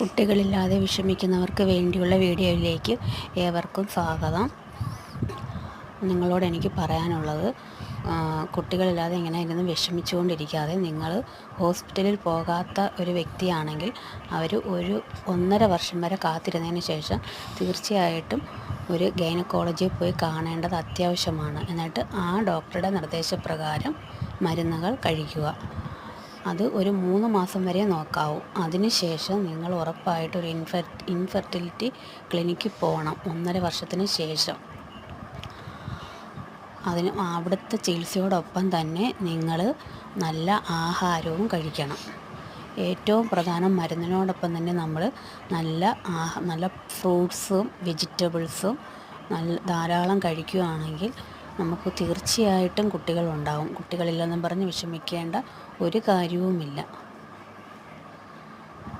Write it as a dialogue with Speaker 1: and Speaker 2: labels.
Speaker 1: കുട്ടികളില്ലാതെ വിഷമിക്കുന്നവർക്ക് വേണ്ടിയുള്ള വീഡിയോയിലേക്ക് ഏവർക്കും സ്വാഗതം. നിങ്ങളോട് എനിക്ക് പറയാനുള്ളത്, കുട്ടികളില്ലാതെ ഇങ്ങനെ ഇരുന്ന് വിഷമിച്ചുകൊണ്ടിരിക്കാതെ നിങ്ങൾ ഹോസ്പിറ്റലിൽ പോകാത്ത ഒരു വ്യക്തിയാണെങ്കിൽ അവർ 1.5 വർഷം വരെ കാത്തിരുന്നതിന് ശേഷം തീർച്ചയായിട്ടും ഒരു ഗൈനക്കോളജിയിൽ പോയി കാണേണ്ടത് അത്യാവശ്യമാണ്. എന്നിട്ട് ആ ഡോക്ടറുടെ നിർദ്ദേശപ്രകാരം മരുന്നുകൾ കഴിക്കുക. അത് ഒരു 3 മാസം വരെ നോക്കാവൂ. അതിനുശേഷം നിങ്ങൾ ഉറപ്പായിട്ട് ഒരു ഇൻഫെർട്ടിലിറ്റി ക്ലിനിക്കിൽ പോകണം 1.5 വർഷത്തിന് ശേഷം. അവിടുത്തെ ചികിത്സയോടൊപ്പം തന്നെ നിങ്ങൾ നല്ല ആഹാരവും കഴിക്കണം. ഏറ്റവും പ്രധാനം, മരുന്നിനോടൊപ്പം തന്നെ നമ്മൾ നല്ല ഫ്രൂട്ട്സും വെജിറ്റബിൾസും ധാരാളം കഴിക്കുകയാണെങ്കിൽ നമുക്ക് തീർച്ചയായിട്ടും കുട്ടികളുണ്ടാവും. കുട്ടികളില്ലെന്നും പറഞ്ഞ് വിഷമിക്കേണ്ട ഒരു കാര്യവുമില്ല.